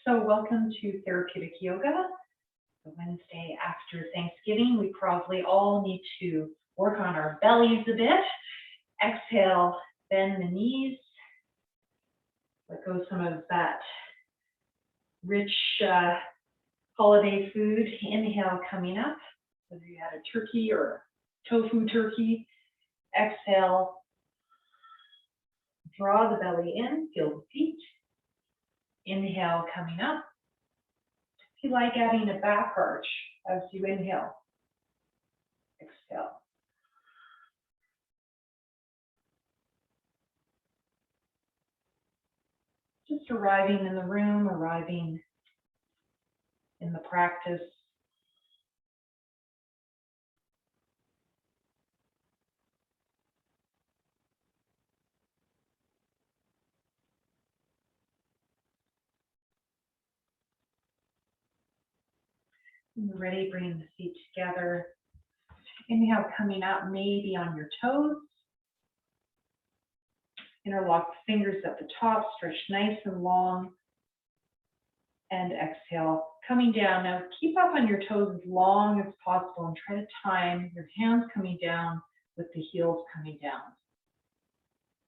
So welcome to Therapeutic Yoga. The Wednesday after Thanksgiving, we probably all need to work on our bellies a bit. Exhale, bend the knees. Let go some of that rich holiday food. Inhale, coming up, whether you had a turkey or tofu turkey. Exhale, draw the belly in, feel the feet. Inhale, coming up. If you like adding a back arch as you inhale, exhale. Just arriving in the room, arriving in the practice. When you're ready, bring the feet together. Inhale, coming out, maybe on your toes. Interlock the fingers at the top, stretch nice and long. And exhale, coming down. Now keep up on your toes as long as possible and try to time your hands coming down with the heels coming down.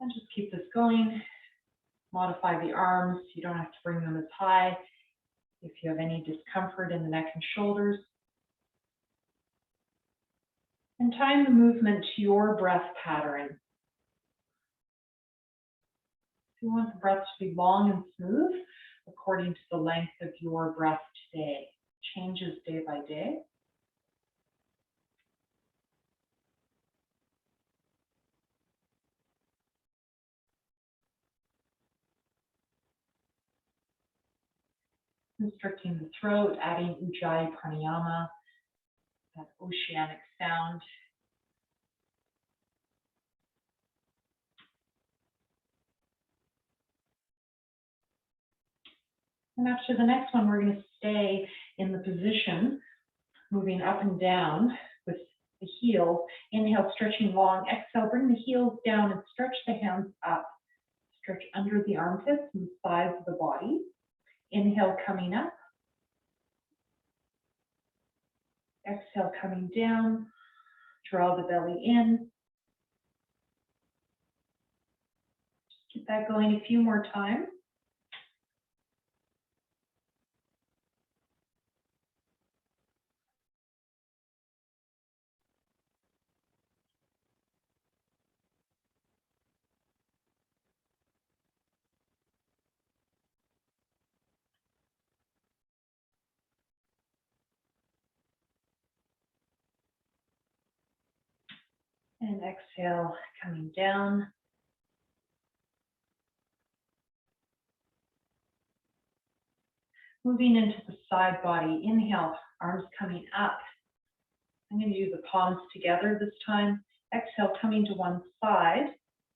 And just keep this going. Modify the arms. You don't have to bring them as high. If you have any discomfort in the neck and shoulders. And time the movement to your breath pattern. If you want the breath to be long and smooth, according to the length of your breath today. Changes day by day. Constricting the throat, adding Ujjayi Pranayama, that oceanic sound. And after the next one, we're going to stay in the position, moving up and down with the heels. Inhale, stretching long. Exhale, bring the heels down and stretch the hands up. Stretch under the armpits and sides of the body. Inhale, coming up. Exhale, coming down. Draw the belly in. Just keep that going a few more times. And exhale, coming down. Moving into the side body. Inhale, arms coming up. I'm going to do the palms together this time. Exhale, coming to one side.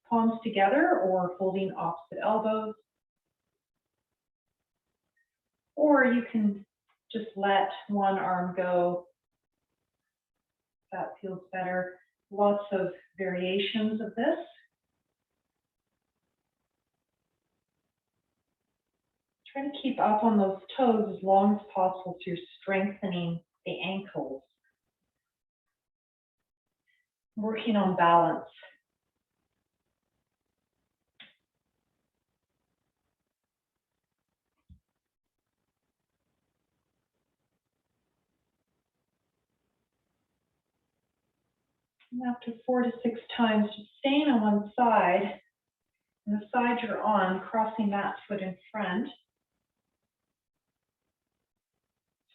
Palms together or folding opposite elbows. Or you can just let one arm go. That feels better. Lots of variations of this. Try to keep up on those toes as long as possible so you're strengthening the ankles. Working on balance. And after 4 to 6 times, just staying on one side, and the side you're on, crossing that foot in front.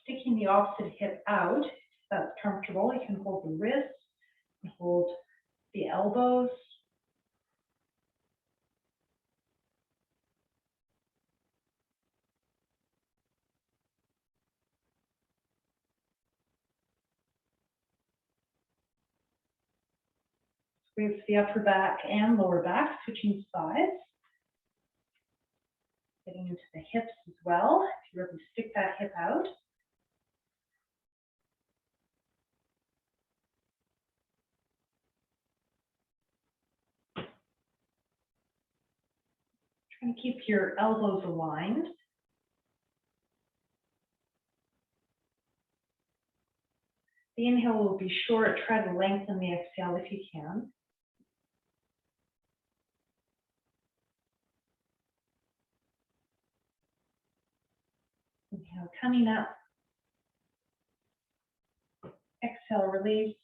Sticking the opposite hip out, if that's comfortable. You can hold the wrists, and hold the elbows. Squeeze the upper back and lower back, switching sides. Getting into the hips as well. If you really stick that hip out. Try to keep your elbows aligned. The inhale will be short. Try to lengthen the exhale if you can. Inhale, coming up. Exhale, release.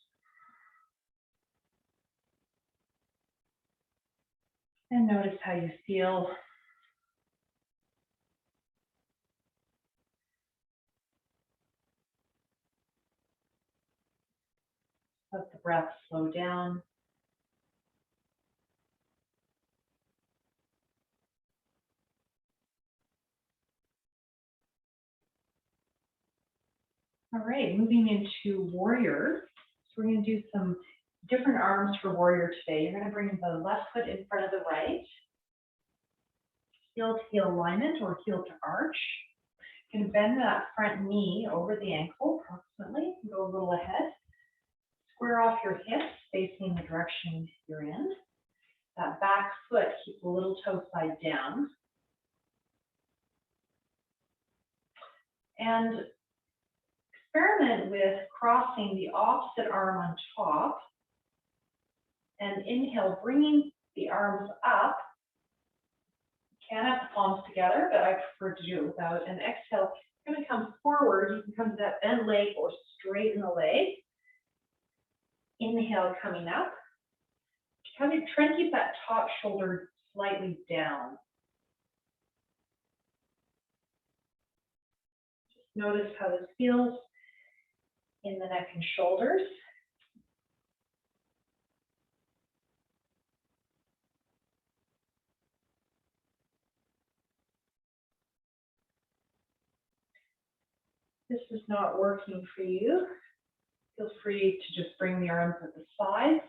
And notice how you feel. Let the breath slow down. All right, moving into warrior. So we're going to do some different arms for warrior today. You're going to bring the left foot in front of the right. Heel to heel alignment or heel to arch. You're going to bend that front knee over the ankle approximately. Go a little ahead. Square off your hips facing the direction you're in. That back foot, keep the little toe side down. And experiment with crossing the opposite arm on top. And inhale, bringing the arms up. You can have the palms together, but I prefer to do it without. And exhale, you're going to come forward. You can come to that bent leg or straighten the leg. Inhale, coming up. Try to keep that top shoulder slightly down. Just notice how this feels in the neck and shoulders. If this is not working for you, feel free to just bring the arms at the sides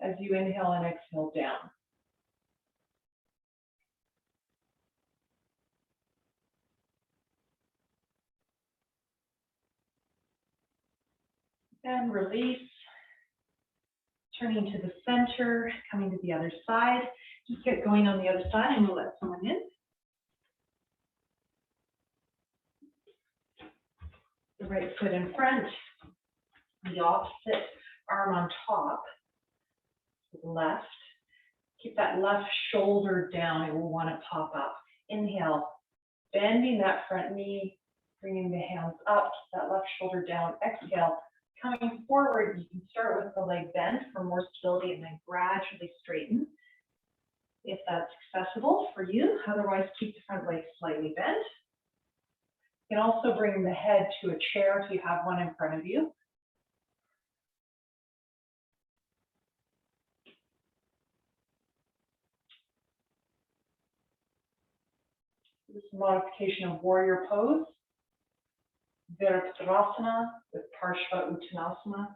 as you inhale and exhale down. And release. Turning to the center, coming to the other side. Just get going on the other side and we'll let someone in. The right foot in front, the opposite arm on top, to the left. Keep that left shoulder down, it will want to pop up. Inhale, bending that front knee, bringing the hands up, keep that left shoulder down. Exhale, coming forward, you can start with the leg bent for more stability and then gradually straighten if that's accessible for you. Otherwise, keep the front leg slightly bent. You can also bring the head to a chair if you have one in front of you. This is a modification of warrior pose. Virabhadrasana with Parshva Uttanasana.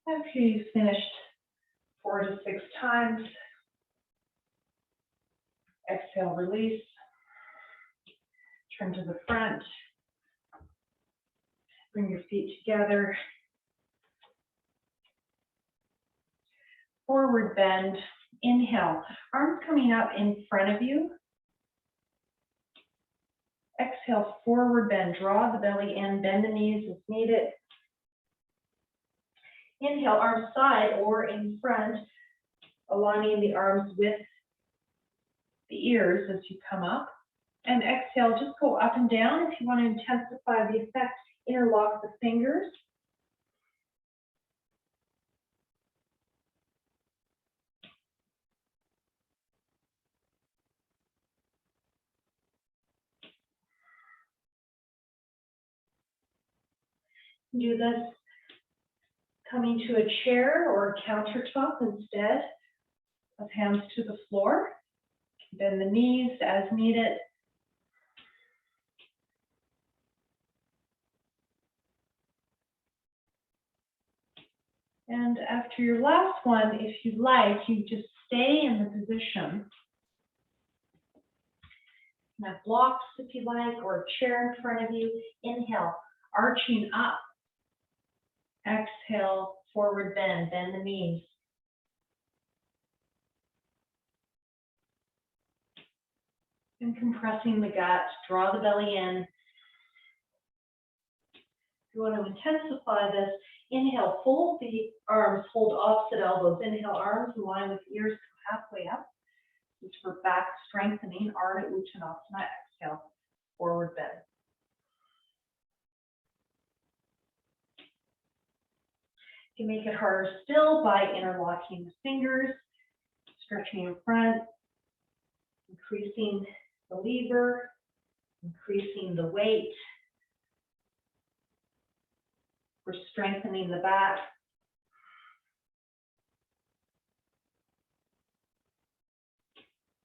After you've finished 4 to 6 times, exhale, release. Turn to the front. Bring your feet together. Forward bend. Inhale. Arms coming up in front of you. Exhale, forward bend. Draw the belly in. Bend the knees as needed. Inhale, arms side or in front, aligning the arms with the ears as you come up. And exhale, just go up and down. If you want to intensify the effect, interlock the fingers. Do this coming to a chair or a countertop instead of hands to the floor. Bend the knees as needed. And after your last one, if you'd like, you just stay in the position. You can have blocks if you like, or a chair in front of you. Inhale, arching up. Exhale, forward bend, bend the knees. And compressing the gut, draw the belly in. If you want to intensify this, inhale, fold the arms, hold opposite elbows. Inhale, arms in line with ears halfway up. This is for back strengthening, Ardha Uttanasana. Exhale, forward bend. You can make it harder still by interlocking the fingers, stretching in front, increasing the lever, increasing the weight. We're strengthening the back.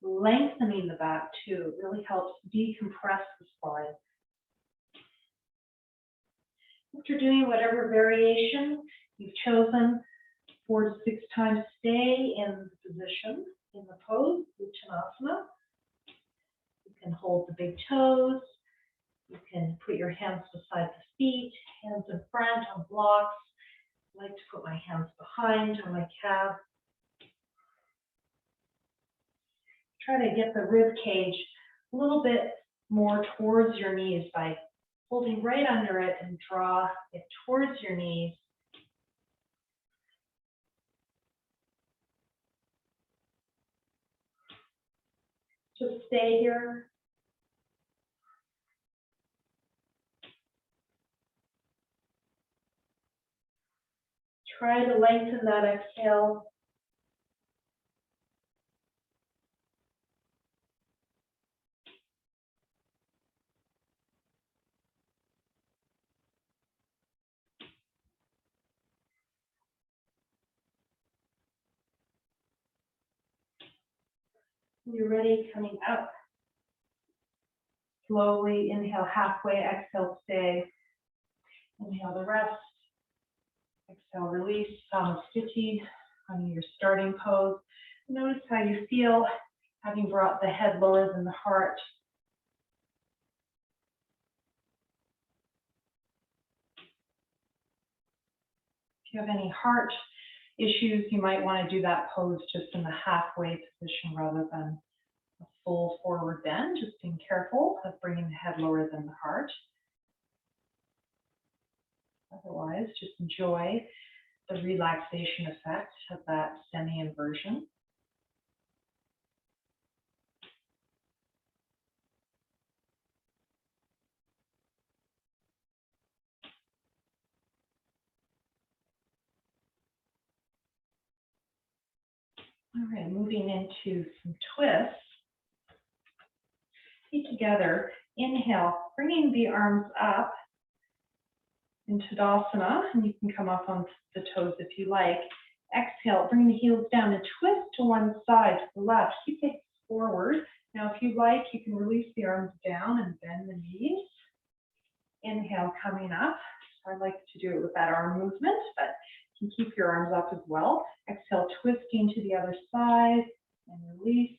Lengthening the back too really helps decompress the spine. After doing whatever variation you've chosen, 4 to 6 times, stay in the position, in the pose, Uttanasana. You can hold the big toes. You can put your hands beside the feet, hands in front on blocks. I like to put my hands behind on my calf. Try to get the rib cage a little bit more towards your knees by holding right under it and draw it towards your knees. Just stay here. Try to lengthen that exhale. When you're ready, coming up. Slowly inhale halfway, exhale, stay. Inhale the rest. Exhale, release, Samasthiti on your starting pose. Notice how you feel having brought the head lower than the heart. If you have any heart issues, you might want to do that pose just in the halfway position rather than a full forward bend. Just being careful of bringing the head lower than the heart. Otherwise, just enjoy the relaxation effect of that semi-inversion. All right, moving into some twists. Feet together. Inhale, bringing the arms up into Tadasana, and you can come up on the toes if you like. Exhale, bring the heels down and twist to one side, to the left. Keep it forward. Now, if you like, you can release the arms down and bend the knees. Inhale, coming up. I like to do it with that arm movement, but you can keep your arms up as well. Exhale, twisting to the other side and release.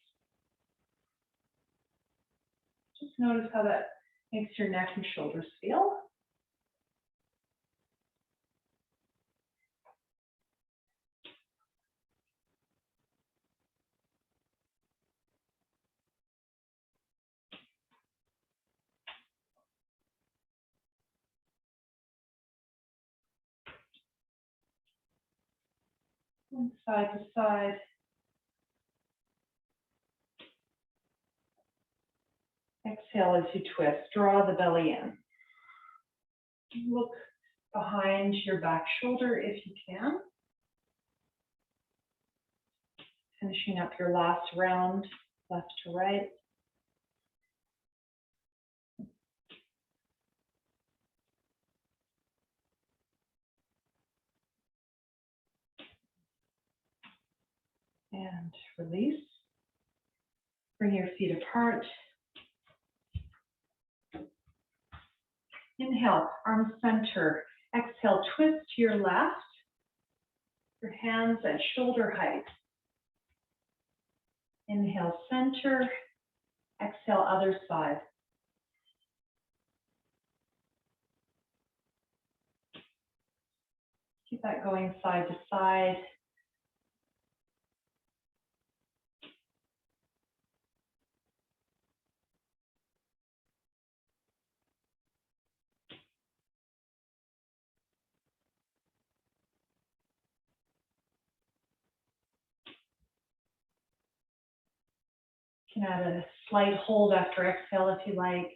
Just notice how that makes your neck and shoulders feel. And side to side. Exhale as you twist. Draw the belly in. Look behind your back shoulder if you can. Finishing up your last round, left to right. And release. Bring your feet apart. Inhale, arms center. Exhale, twist to your left. Your hands at shoulder height. Inhale, center. Exhale, other side. Keep that going side to side. You can add a slight hold after exhale if you like.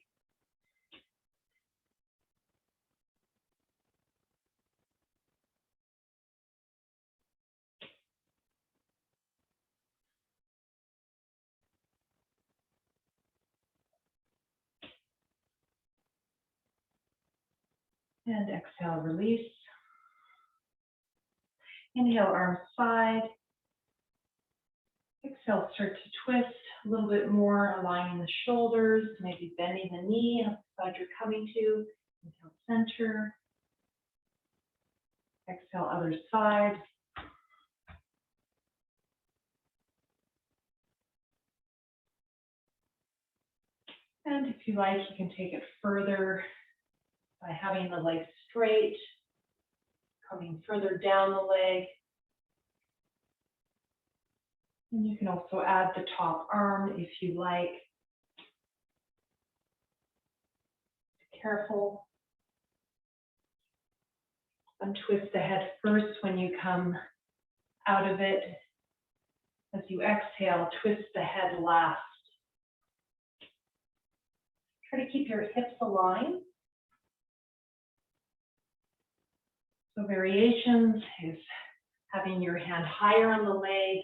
And exhale, release. Inhale, arms side. Exhale, start to twist a little bit more, aligning the shoulders, maybe bending the knee up the side you're coming to. Inhale, center. Exhale, other side. And if you like, you can take it further by having the leg straight, coming further down the leg. And you can also add the top arm if you like. Be careful. Untwist the head first when you come out of it. As you exhale, twist the head last. Try to keep your hips aligned. So variations is having your hand higher on the leg.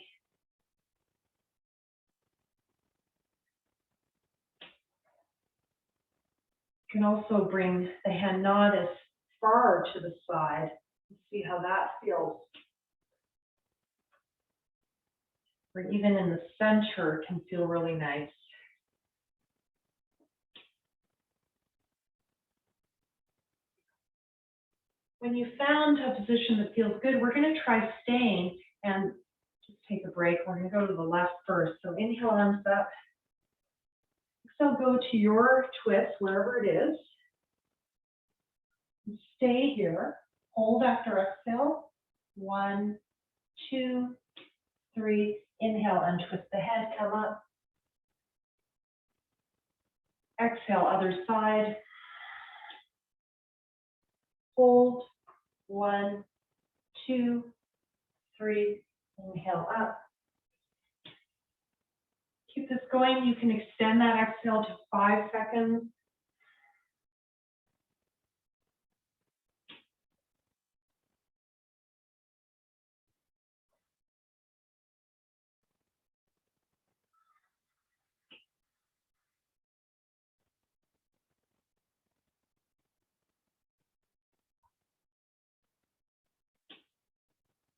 You can also bring the hand not as far to the side. See how that feels. Or even in the center can feel really nice. When you found a position that feels good, we're going to try staying and just take a break. We're going to go to the left first. So inhale, arms up. Exhale, go to your twist, wherever it is. And stay here. Hold after exhale. 1, 2, 3. Inhale, untwist the head, come up. Exhale, other side. Hold. 1, 2, 3. Inhale up. Keep this going. You can extend that exhale to 5 seconds.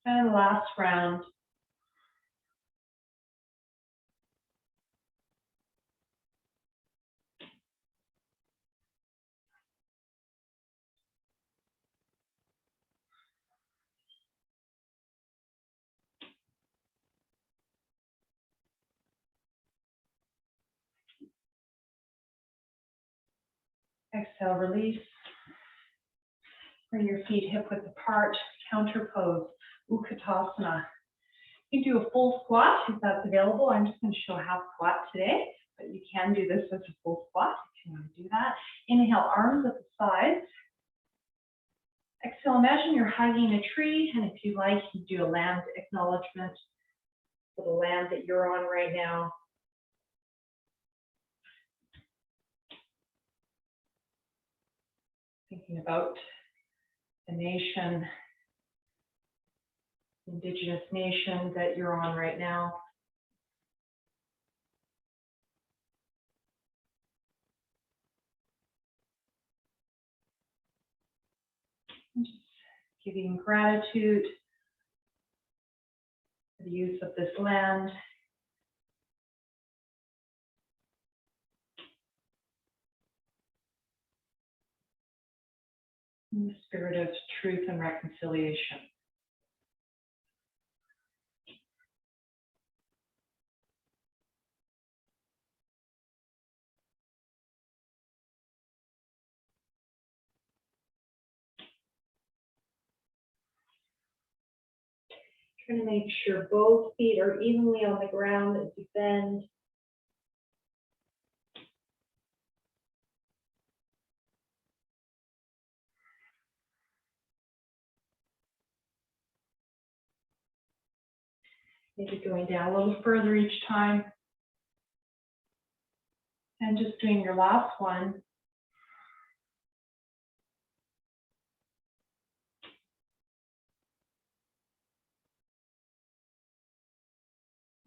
And last round. Exhale, release. Bring your feet hip width apart, counter pose, Utkatasana. You can do a full squat if that's available. I'm just going to show half squat today, but you can do this as a full squat if you want to do that. Inhale, arms at the sides. Exhale, imagine you're hugging a tree, and if you like, you do a land acknowledgement for the land that you're on right now. Thinking about the nation, Indigenous nation that you're on right now. And just giving gratitude for the use of this land. In the spirit of truth and reconciliation. Trying to make sure both feet are evenly on the ground as you bend. Maybe going down a little further each time. And just doing your last one.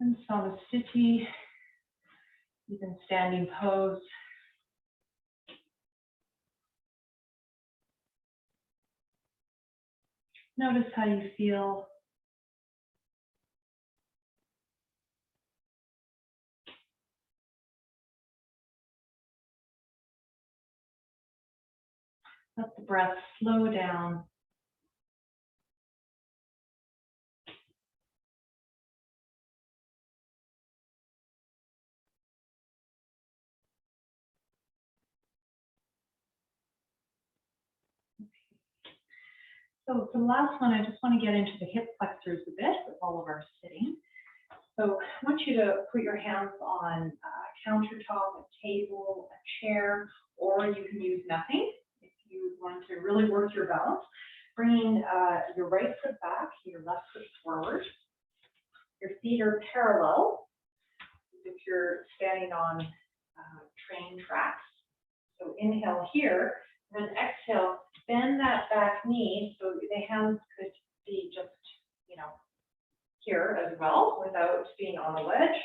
And asana-s, even standing pose. Notice how you feel. Let the breath slow down. So for the last one, I just want to get into the hip flexors a bit with all of our sitting. So I want you to put your hands on a countertop, a table, a chair, or you can use nothing if you want to really work your balance. Bringing your right foot back, your left foot forward. Your feet are parallel if you're standing on train tracks. So inhale here, and then exhale, bend that back knee so the hands could be just, here as well without being on the ledge,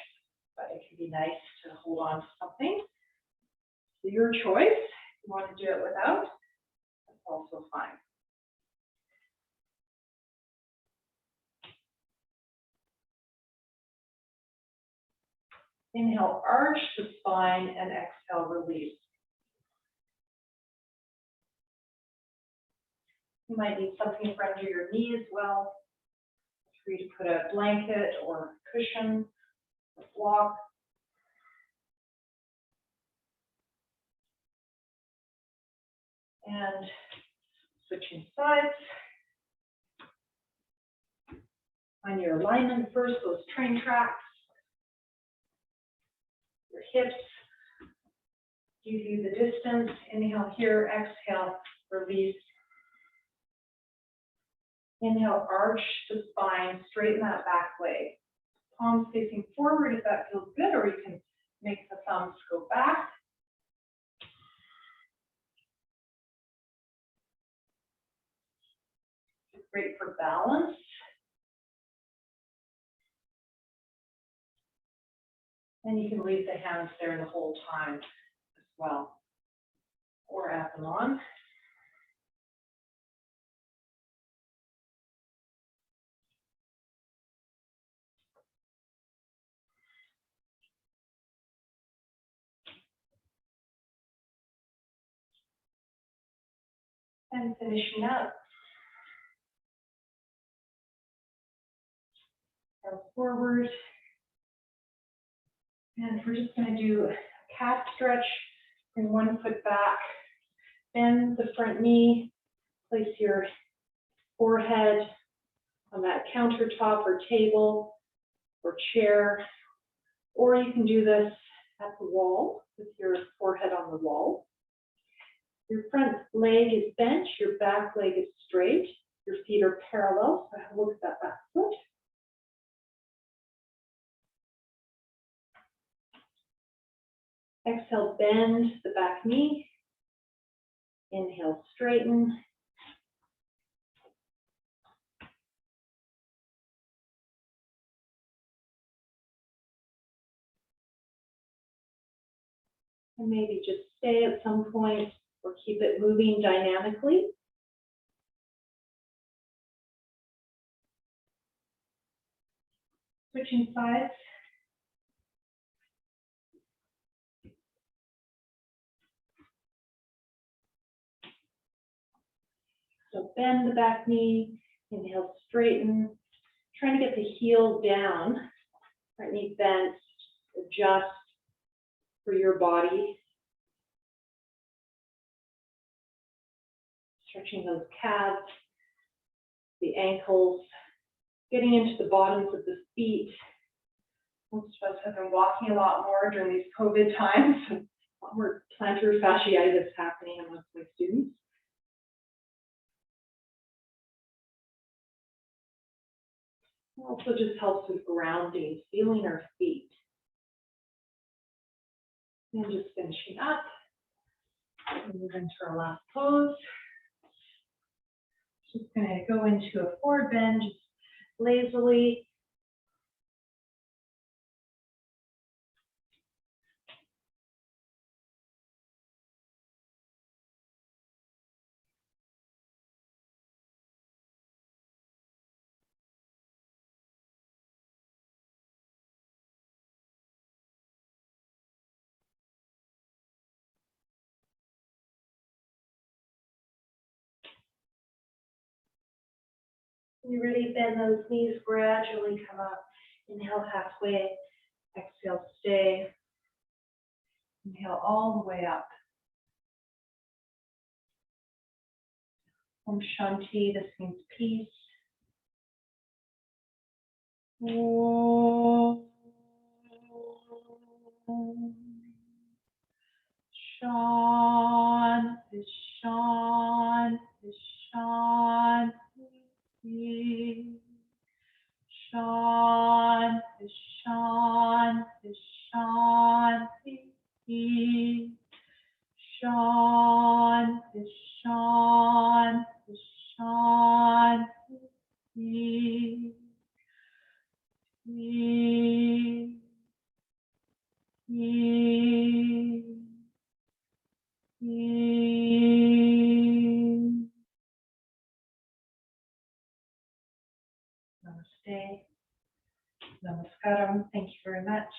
but it can be nice to hold on to something. So your choice. If you want to do it without, that's also fine. Inhale, arch the spine, and exhale, release. You might need something in front of your knee as well. For you to put a blanket or cushion or block. And switching sides. Find your alignment first, those train tracks. Your hips. Give you the distance. Inhale here, exhale, release. Inhale, arch the spine, straighten that back leg. Palms facing forward if that feels good, or you can make the thumbs go back. Great for balance. And you can leave the hands there the whole time as well, or add them on. And finishing up. Go forward. And we're just going to do a calf stretch. Bring one foot back. Bend the front knee. Place your forehead on that countertop or table or chair. Or you can do this at the wall with your forehead on the wall. Your front leg is bent, your back leg is straight, your feet are parallel, so have a look at that back foot. Exhale, bend the back knee. Inhale, straighten. And maybe just stay at some point or keep it moving dynamically. Switching sides. So bend the back knee, inhale, straighten. Trying to get the heel down, right knee bent, adjust for your body. Stretching those calves, the ankles, getting into the bottoms of the feet. Most of us have been walking a lot more during these COVID times. A lot more plantar fasciitis happening amongst my students. It also just helps with grounding, feeling our feet. And just finishing up. Move into our last pose. Just going to go into a forward bend, just lazily. When you're ready, bend those knees, gradually come up. Inhale halfway, exhale, stay. Inhale all the way up. Om Shanti, this means peace. Om Shanti, Shanti, Shanti. Shanti, Shanti, Shanti. Shanti, Shanti, Shanti. Namaste. Namaskaram. Thank you very much.